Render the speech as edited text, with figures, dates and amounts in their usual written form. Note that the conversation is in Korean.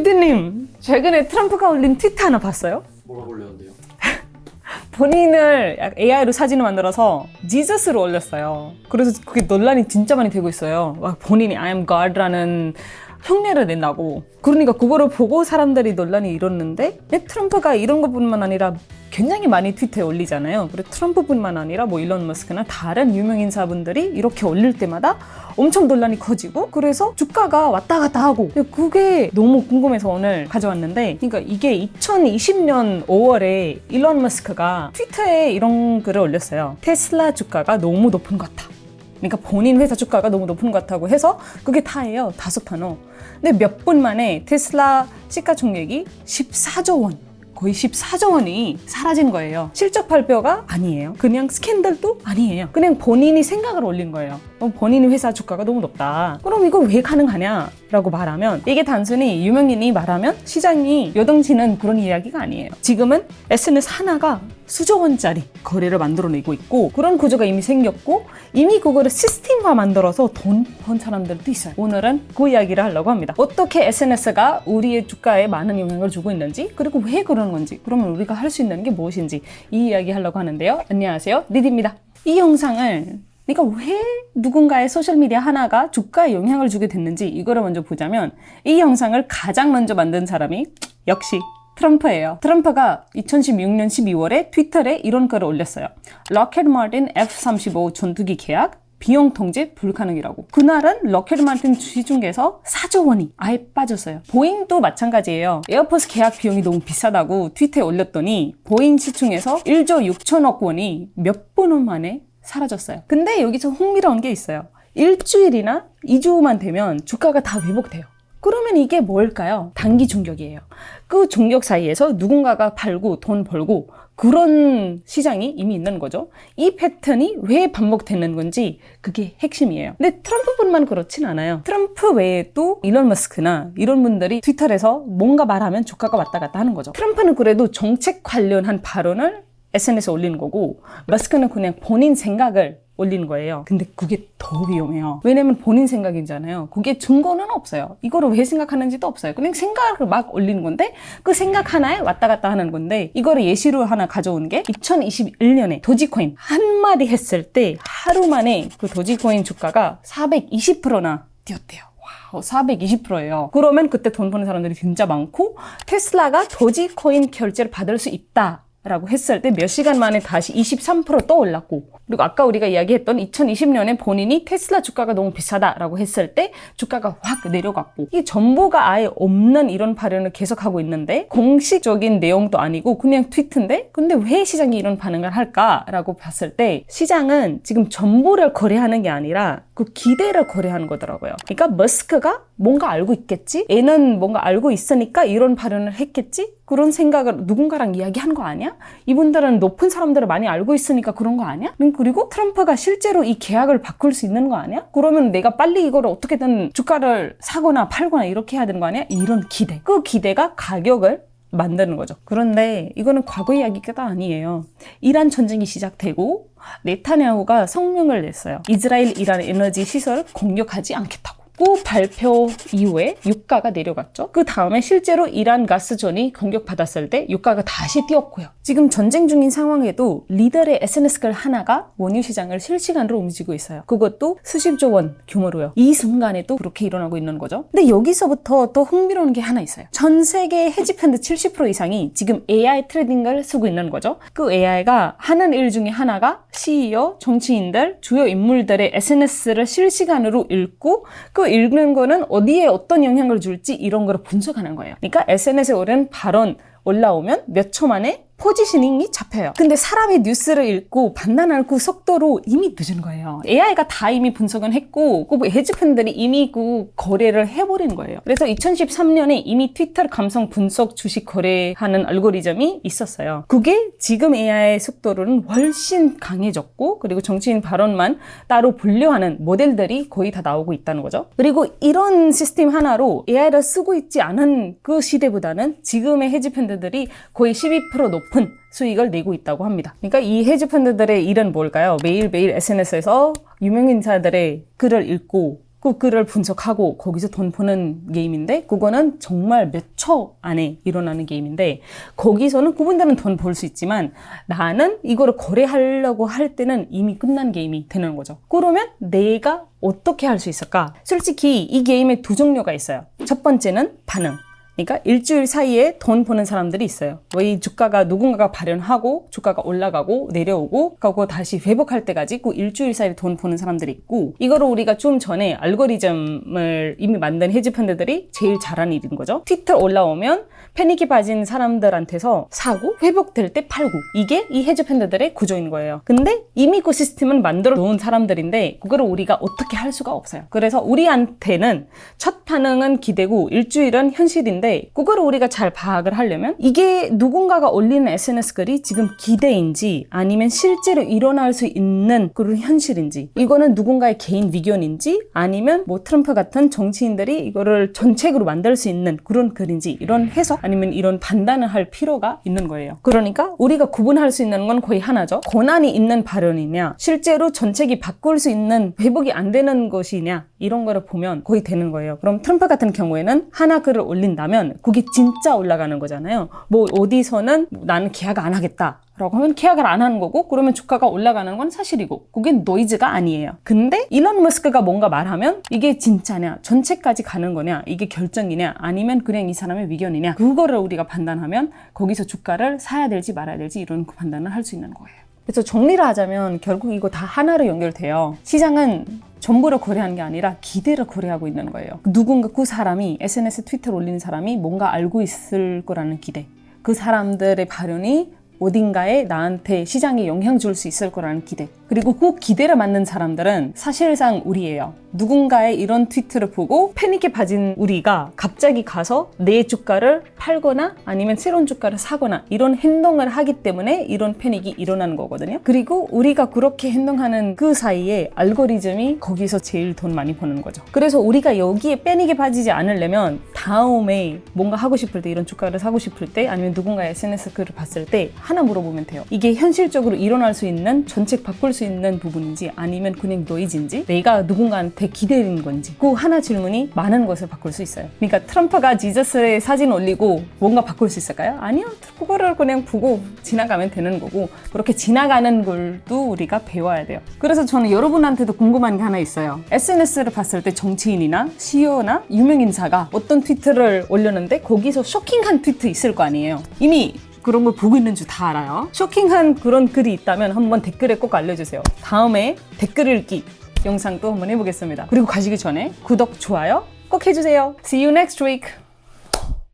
피디님, 최근에 트럼프가 올린 트위터 하나 봤어요? 뭐라고 올렸는데요? 본인을 AI로 사진을 만들어서 지저스로 올렸어요. 그래서 그게 논란이 진짜 많이 되고 있어요. 막 본인이 I am God라는 흉내를 낸다고. 그러니까 그거를 보고 사람들이 논란이 일었는데 트럼프가 이런 것뿐만 아니라 굉장히 많이 트위터에 올리잖아요. 그리고 트럼프뿐만 아니라 뭐 일론 머스크나 다른 유명 인사분들이 이렇게 올릴 때마다 엄청 논란이 커지고 그래서 주가가 왔다 갔다 하고 그게 너무 궁금해서 오늘 가져왔는데 그러니까 이게 2020년 5월에 일론 머스크가 트위터에 이런 글을 올렸어요. 테슬라 주가가 너무 높은 것 같아. 그러니까 본인 회사 주가가 너무 높은 것 같다고 해서 그게 다예요. 5단어. 근데 몇 분 만에 테슬라 시가총액이 14조 원. 거의 14조 원이 사라진 거예요. 실적 발표가 아니에요. 그냥 스캔들도 아니에요. 그냥 본인이 생각을 올린 거예요. 본인이 회사 주가가 너무 높다. 그럼 이걸 왜 가능하냐? 라고 말하면 이게 단순히 유명인이 말하면 시장이 요동치는 그런 이야기가 아니에요. 지금은 SNS 하나가 수조 원짜리 거래를 만들어내고 있고 그런 구조가 이미 생겼고 이미 그거를 시스템화 만들어서 돈 번 사람들도 있어요. 오늘은 그 이야기를 하려고 합니다. 어떻게 SNS가 우리의 주가에 많은 영향을 주고 있는지 그리고 왜 그러는 건지 그러면 우리가 할 수 있는 게 무엇인지 이 이야기 하려고 하는데요. 안녕하세요. 리디입니다. 이 영상을 그러니까 왜 누군가의 소셜미디어 하나가 주가에 영향을 주게 됐는지 이거를 먼저 보자면 이 영상을 가장 먼저 만든 사람이 역시 트럼프예요. 트럼프가 2016년 12월에 트위터에 이런 글을 올렸어요. 록헤드 마틴 F-35 전투기 계약 비용 통제 불가능이라고. 그날은 록헤드 마틴 시중에서 4조 원이 아예 빠졌어요. 보잉도 마찬가지예요. 에어포스 계약 비용이 너무 비싸다고 트위터에 올렸더니 보잉 시중에서 1조 6천억 원이 몇 분 만에 사라졌어요. 근데 여기서 흥미로운 게 있어요. 일주일이나 2주만 되면 주가가 다 회복돼요. 그러면 이게 뭘까요? 단기 중격이에요. 그 중격 사이에서 누군가가 팔고 돈 벌고 그런 시장이 이미 있는 거죠. 이 패턴이 왜 반복되는 건지 그게 핵심이에요. 근데 트럼프뿐만 그렇진 않아요. 트럼프 외에 또 일론 머스크나 이런 분들이 트위터에서 뭔가 말하면 주가가 왔다 갔다 하는 거죠. 트럼프는 그래도 정책 관련한 발언을 SNS에 올리는 거고 머스크는 그냥 본인 생각을 올리는 거예요. 근데 그게 더 위험해요. 왜냐면 본인 생각이잖아요. 그게 증거는 없어요. 이거를 왜 생각하는지도 없어요. 그냥 생각을 막 올리는 건데 그 생각 하나에 왔다 갔다 하는 건데 이거를 예시로 하나 가져온 게 2021년에 도지코인 한마디 했을 때 하루 만에 그 도지코인 주가가 420%나 뛰었대요. 420%예요. 그러면 그때 돈 버는 사람들이 진짜 많고 테슬라가 도지코인 결제를 받을 수 있다. 라고 했을 때 몇 시간 만에 다시 23% 떠올랐고 그리고 아까 우리가 이야기했던 2020년에 본인이 테슬라 주가가 너무 비싸다라고 했을 때 주가가 확 내려갔고 이 정보가 아예 없는 이런 발언을 계속하고 있는데 공식적인 내용도 아니고 그냥 트위터인데 근데 왜 시장이 이런 반응을 할까라고 봤을 때 시장은 지금 정보를 거래하는 게 아니라 그 기대를 거래하는 거더라고요. 그러니까 머스크가 뭔가 알고 있겠지? 얘는 뭔가 알고 있으니까 이런 발언을 했겠지? 그런 생각을 누군가랑 이야기한 거 아니야? 이분들은 높은 사람들을 많이 알고 있으니까 그런 거 아니야? 그리고 트럼프가 실제로 이 계약을 바꿀 수 있는 거 아니야? 그러면 내가 빨리 이거를 어떻게든 주가를 사거나 팔거나 이렇게 해야 되는 거 아니야? 이런 기대. 그 기대가 가격을 만드는 거죠. 그런데 이거는 과거 이야기가 아니에요. 이란 전쟁이 시작되고 네타냐후가 성명을 냈어요. 이스라엘 이란 에너지 시설을 공격하지 않겠다고. 그 발표 이후에 유가가 내려갔죠. 그 다음에 실제로 이란 가스전이 공격받았을 때 유가가 다시 뛰었고요. 지금 전쟁 중인 상황에도 리더의 SNS글 하나가 원유 시장을 실시간으로 움직이고 있어요. 그것도 수십조 원 규모로요. 이 순간에도 그렇게 일어나고 있는 거죠. 근데 여기서부터 또 흥미로운 게 하나 있어요. 전 세계 헤지펀드 70% 이상이 지금 AI 트레이딩을 쓰고 있는 거죠. 그 AI가 하는 일 중에 하나가 CEO, 정치인들, 주요 인물들의 SNS를 실시간으로 읽고 그 읽는 거는 어디에 어떤 영향을 줄지 이런 거를 분석하는 거예요. 그러니까 SNS에 오른 발언 올라오면 몇 초 만에 포지셔닝이 잡혀요. 근데 사람이 뉴스를 읽고 판단할 그 속도로 이미 늦은 거예요. AI가 다 이미 분석은 했고 그 헤지펀드들이 이미 그 거래를 해버린 거예요. 그래서 2013년에 이미 트위터 감성 분석 주식 거래하는 알고리즘이 있었어요. 그게 지금 AI 속도로는 훨씬 강해졌고 그리고 정치인 발언만 따로 분류하는 모델들이 거의 다 나오고 있다는 거죠. 그리고 이런 시스템 하나로 AI를 쓰고 있지 않은 그 시대보다는 지금의 헤지펀드들이 거의 12% 높은 수익을 내고 있다고 합니다. 그러니까 이 헤지펀드들의 일은 뭘까요? 매일매일 SNS에서 유명인사들의 글을 읽고 그 글을 분석하고 거기서 돈 버는 게임인데 그거는 정말 몇 초 안에 일어나는 게임인데 거기서는 그분들은 돈 벌 수 있지만 나는 이거를 거래하려고 할 때는 이미 끝난 게임이 되는 거죠. 그러면 내가 어떻게 할 수 있을까? 솔직히 이 게임에 두 종류가 있어요. 첫 번째는 반응. 그러니까 일주일 사이에 돈 버는 사람들이 있어요. 이 주가가 누군가가 발현하고 주가가 올라가고 내려오고 그거 다시 회복할 때까지 그 일주일 사이에 돈 버는 사람들이 있고 이거를 우리가 좀 전에 알고리즘을 이미 만든 헤지펀드들이 제일 잘하는 일인 거죠. 트위터 올라오면 패닉에 빠진 사람들한테서 사고 회복될 때 팔고 이게 이 헤지펀드들의 구조인 거예요. 근데 이미 그 시스템은 만들어 놓은 사람들인데 그거를 우리가 어떻게 할 수가 없어요. 그래서 우리한테는 첫 반응은 기대고 일주일은 현실인데 그거를 우리가 잘 파악을 하려면 이게 누군가가 올리는 SNS 글이 지금 기대인지 아니면 실제로 일어날 수 있는 그런 현실인지 이거는 누군가의 개인 위견인지 아니면 뭐 트럼프 같은 정치인들이 이거를 전책으로 만들 수 있는 그런 글인지 이런 해석 아니면 이런 판단을 할 필요가 있는 거예요. 그러니까 우리가 구분할 수 있는 건 거의 하나죠. 권한이 있는 발언이냐 실제로 전책이 바꿀 수 있는 회복이 안 되는 것이냐 이런 거를 보면 거의 되는 거예요. 그럼 트럼프 같은 경우에는 하나 글을 올린다면 그게 진짜 올라가는 거잖아요. 뭐 어디서는 나는 계약 안 하겠다 라고 하면 계약을 안 하는 거고 그러면 주가가 올라가는 건 사실이고 그게 노이즈가 아니에요. 근데 일론 머스크가 뭔가 말하면 이게 진짜냐 전체까지 가는 거냐 이게 결정이냐 아니면 그냥 이 사람의 위견이냐 그거를 우리가 판단하면 거기서 주가를 사야 될지 말아야 될지 이런 판단을 할 수 있는 거예요. 그래서 정리를 하자면 결국 이거 다 하나로 연결돼요. 시장은 전부를 거래하는 게 아니라 기대를 거래하고 있는 거예요. 누군가 그 사람이 SNS 트위터를 올리는 사람이 뭔가 알고 있을 거라는 기대 그 사람들의 발언이 어딘가에 나한테 시장에 영향 줄 수 있을 거라는 기대 그리고 그 기대를 맞는 사람들은 사실상 우리예요. 누군가의 이런 트위트를 보고 패닉에 빠진 우리가 갑자기 가서 내 주가를 팔거나 아니면 새로운 주가를 사거나 이런 행동을 하기 때문에 이런 패닉이 일어나는 거거든요. 그리고 우리가 그렇게 행동하는 그 사이에 알고리즘이 거기서 제일 돈 많이 버는 거죠. 그래서 우리가 여기에 패닉에 빠지지 않으려면 다음에 뭔가 하고 싶을 때 이런 주가를 사고 싶을 때 아니면 누군가의 SNS 글을 봤을 때 하나 물어보면 돼요. 이게 현실적으로 일어날 수 있는 전책 바꿀 수 있는 부분인지 아니면 그냥 노이즈인지 내가 누군가한테 기대는 건지 그 하나 질문이 많은 것을 바꿀 수 있어요. 그러니까 트럼프가 지저스의 사진 올리고 뭔가 바꿀 수 있을까요? 아니요. 그거를 그냥 보고 지나가면 되는 거고 그렇게 지나가는 걸도 우리가 배워야 돼요. 그래서 저는 여러분한테도 궁금한 게 하나 있어요. SNS를 봤을 때 정치인이나 CEO나 유명인사가 어떤 트위트를 올렸는데 거기서 쇼킹한 트위트 있을 거 아니에요. 이미 그런 걸 보고 있는 줄 다 알아요. 쇼킹한 그런 글이 있다면 한번 댓글에 꼭 알려주세요. 다음에 댓글 읽기 영상도 한번 해보겠습니다. 그리고 가시기 전에 구독, 좋아요 꼭 해주세요. See you next week.